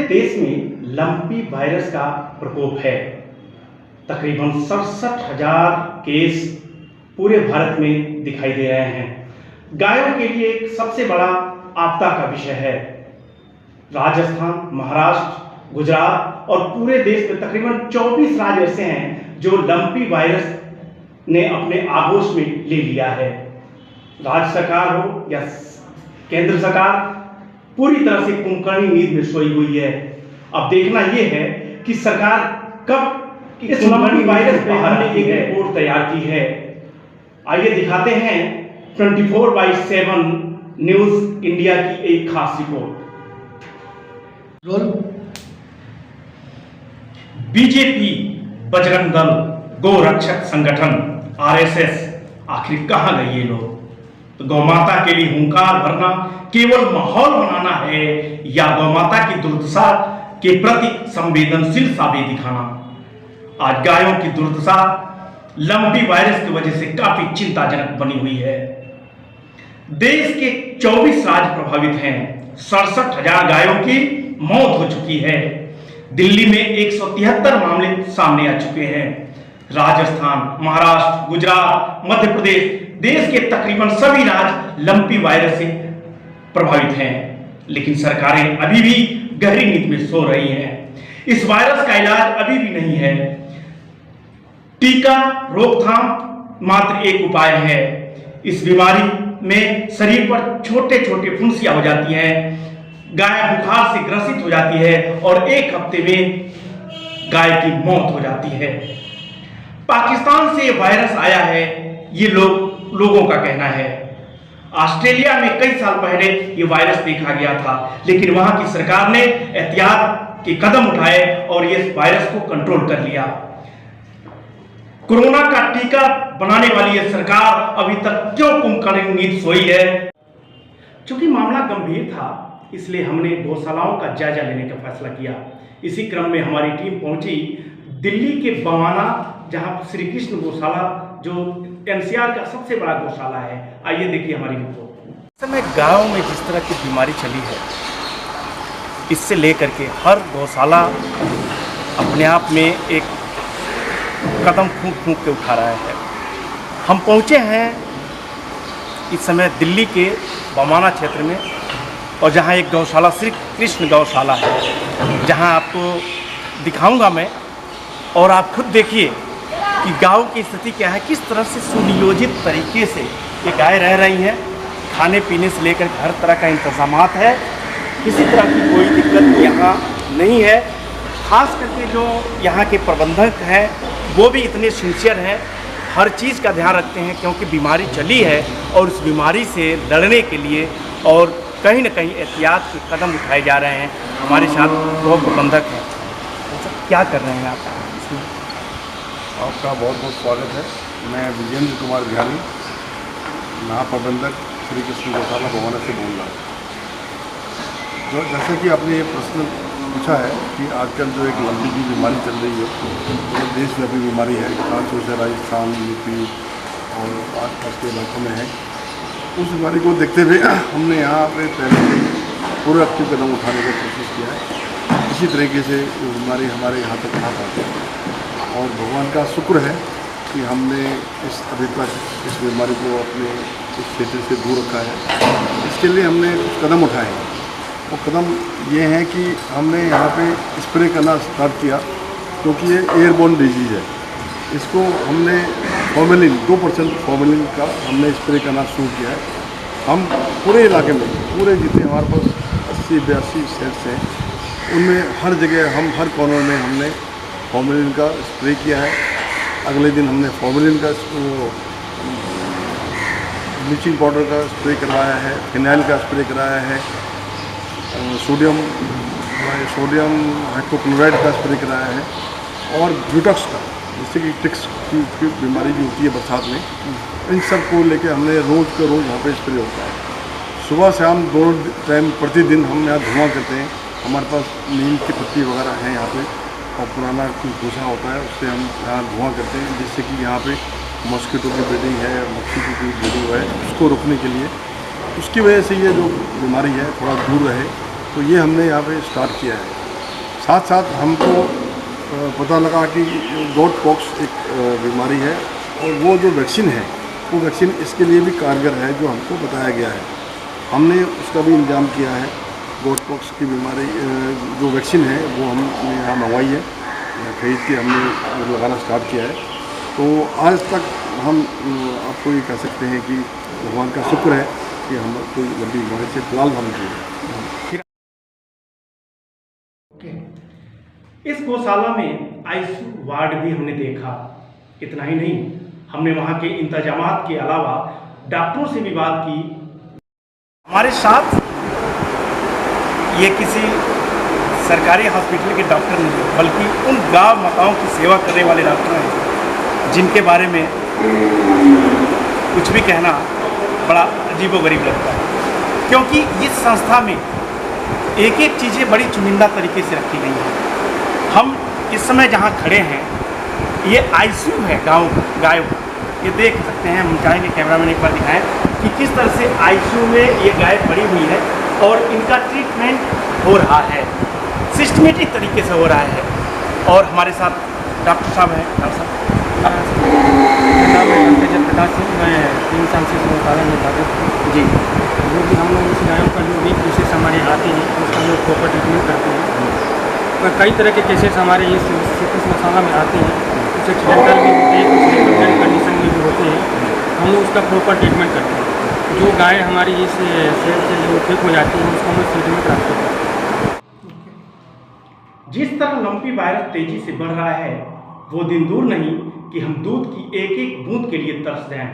देश में lumpy virus का प्रकोप है। तकरीबन 67,000 केस पूरे भारत में दिखाई दे रहे हैं। गायों के लिए एक सबसे बड़ा आपदा का विषय है। राजस्थान, महाराष्ट्र, गुजरात और पूरे देश में तकरीबन 24 राज्य ऐसे हैं जो लंपी वायरस ने अपने आगोश में ले लिया है। राज्य सरकार हो या केंद्र सरकार पूरी तरह से कुंभकर्णी नींद में सोई हुई है। अब देखना यह है कि सरकार कब इस लंपी वायरस पे हमने एक रिपोर्ट तैयार की है। आइए दिखाते हैं 24/7 न्यूज इंडिया की एक खास report. Role BJP, Bajrang Dal, गोरक्षक संगठन, आरएसएस, आखिर कहां गए ये लोग? तो गौमाता के लिए हुंकार भरना केवल माहौल बनाना है या गौमाता की दुर्दशा के प्रति संवेदनशील साबित दिखाना? आज गायों की दुर्दशा लंपी वायरस की वजह से काफी चिंताजनक बनी हुई है। देश के 24 राज्य प्रभावित हैं। 67,000 गायों की मौत हो चुकी है। दिल्ली में 173 मामले सामने आ चुके हैं। राजस्थान, महाराष्ट्र, गुजरात, मध्य प्रदेश, देश के तकरीबन सभी राज्य लंपी वायरस से प्रभावित हैं, लेकिन सरकारें अभी भी गहरी नींद में सो रही हैं। इस वायरस का इलाज अभी भी नहीं है। टीका, रोकथाम मात्र एक उपाय है। इस बीमारी में शरीर पर छोटे छोटे फुंसियां हो जाती हैं, गाय बुखार से ग्रसित हो जाती है और एक हफ्ते में गाय की मौत हो जाती है। पाकिस्तान से यह वायरस आया है, ये लोगों का कहना है। ऑस्ट्रेलिया में कई साल पहले ये वायरस देखा गया था, लेकिन वहां की सरकार ने एहतियात के कदम उठाए और ये वायरस को कंट्रोल कर लिया। कोरोना का टीका बनाने वाली ये सरकार अभी तक क्यों कुंभकर्णी नींद सोई है? चूंकि मामला गंभीर था, इसलिए हमने गौशालाओं का जायजा लेने का फैसला किया। इसी क्रम में हमारी टीम पहुंची दिल्ली के बवाना, जहां श्री कृष्ण गौशाला जो एनसीआर का सबसे बड़ा गौशाला है। आइए देखिए हमारी रिपोर्ट। इस समय गांव में जिस तरह की बीमारी चली है, इससे लेकर के हर गौशाला अपने आप में एक कदम फूंक फूंक के उठा रहा है। हम पहुंचे हैं इस समय दिल्ली के बवाना क्षेत्र में, और जहां एक गौशाला श्री कृष्ण गौशाला है, जहां आपको दिखाऊंगा मैं, और आप खुद देखिए कि गांव की स्थिति क्या है, किस तरह से सुनियोजित तरीके से ये गाय रह रही हैं। खाने पीने से लेकर हर तरह का इंतजामात है, किसी तरह की कोई दिक्कत यहाँ नहीं है। खास करके जो यहाँ के प्रबंधक हैं वो भी इतने सिंसियर हैं, हर चीज़ का ध्यान रखते हैं, क्योंकि बीमारी चली है और उस बीमारी से लड़ने के लिए और कहीं ना कहीं एहतियात के कदम उठाए जा रहे हैं। हमारे साथ दो प्रबंधक हैं। क्या कर रहे हैं आप? आपका बहुत बहुत स्वागत है। मैं विजेंद्र कुमार बिहारी, महाप्रबंधक श्री कृष्ण गौशाला बवाना से बोल रहा हूँ। जो जैसे कि आपने ये प्रश्न पूछा है कि आजकल जो एक लंबी की बीमारी चल रही है, तो देशव्यापी बीमारी है, खासतौर से राजस्थान, यूपी और आसपास के इलाकों में है। उस बीमारी को देखते हुए हमने यहाँ पे पहले से पूरा एक्टिव कदम उठाने की कोशिश किया है। इसी तरीके से ये बीमारी हमारे यहाँ तक आ पाती है, और भगवान का शुक्र है कि हमने अभी तक इस बीमारी को अपने इस क्षेत्र से दूर रखा है। इसके लिए हमने कुछ कदम उठाए हैं। वो कदम ये हैं कि हमने यहाँ पे स्प्रे करना स्टार्ट किया, क्योंकि ये एयरबोर्न डिजीज़ है। इसको हमने फॉर्मेलिन 2% फॉर्मेलिन का हमने स्प्रे करना शुरू किया है। हम पूरे इलाके में, पूरे जितने हमारे पास 80-82 सेट्स हैं, उनमें हर जगह हम हर कॉर्नर में हमने फॉर्मेलिन का स्प्रे किया है। अगले दिन हमने फॉर्मेलिन का ब्लीचिंग पाउडर का स्प्रे करवाया है, फिनाइल का स्प्रे कराया है, सोडियम हाइड्रोक्लोराइड का स्प्रे कराया है, और ब्यूटॉक्स का, जिससे कि टिक्स की बीमारी भी होती है बरसात में, इन सब को लेके हमने रोज़ का रोज़ यहाँ पे स्प्रे होता है। सुबह शाम दोनों टाइम प्रतिदिन हम यहाँ धुआं करते हैं। हमारे पास नीम की पत्ती वगैरह है यहाँ पे, और पुराना कुछ भूसा होता है, उससे हम यहाँ धुआं करते हैं, जिससे कि यहाँ पे मॉस्किटो की ब्रीडिंग है, मक्खी की ब्रीडिंग है, उसको रोकने के लिए, उसकी वजह से ये जो बीमारी है थोड़ा दूर रहे, तो ये हमने यहाँ पे स्टार्ट किया है। साथ साथ हमको पता लगा कि गॉट पॉक्स एक बीमारी है और वो जो वैक्सीन है वो वैक्सीन इसके लिए भी कारगर है जो हमको बताया गया है। हमने उसका भी इंतजाम किया है। गॉट पॉक्स की बीमारी जो वैक्सीन है वो हमने यहाँ मंगवाई है, खरीद के हमने लगाना स्टार्ट किया है। तो आज तक हम आपको ये कह सकते हैं कि भगवान का शुक्र है कि हम कोई लंबी बीमारी से फिलहाल हम जी। इस गौशाला में आईसीयू वार्ड भी हमने देखा। इतना ही नहीं, हमने वहाँ के इंतजामात के अलावा डॉक्टरों से भी बात की। हमारे साथ ये किसी सरकारी हॉस्पिटल के डॉक्टर नहीं बल्कि उन गांव माताओं की सेवा करने वाले डॉक्टर हैं जिनके बारे में कुछ भी कहना बड़ा अजीबोगरीब लगता है, क्योंकि इस संस्था में एक एक चीज़ें बड़ी चुनिंदा तरीके से रखी गई हैं। हम इस समय जहाँ खड़े हैं ये आईसीयू है गायों का। ये देख सकते हैं, हम चाहेंगे कैमरामैन एक बार दिखाएं कि किस तरह से आईसीयू में ये गाय पड़ी हुई है और इनका ट्रीटमेंट हो रहा है, सिस्टमेटिक तरीके से हो रहा है। और हमारे साथ डॉक्टर साहब हैं। डॉक्टर साहब, मेरा नाम है डॉक्टर जयप्रकाश सिंह। मैं 3 साल से गौशाला में कार्यरत हूँ जी। जो कि हम लोग इस गायों का जो भी केसेस हमारे आते हैं उसका हम लोग प्रॉपर ट्रीटमेंट करते हैं। और कई तरह के केसेस हमारे इस गौशाला में आते हैं, कुछ एक्सीडेंटल भी होते हैं, कुछ रिकवरेंट कंडीशन में भी होते हैं। हम लोग उसका प्रॉपर ट्रीटमेंट करते हैं। जो गाय हमारी इस सेल से जो ठीक हो जाती है उसका हम लोग ट्रीटमेंट कराते हैं। जिस तरह लंपी वायरस तेजी से बढ़ रहा है वो दिन दूर नहीं कि हम दूध की एक एक बूंद के लिए तरस जाएं।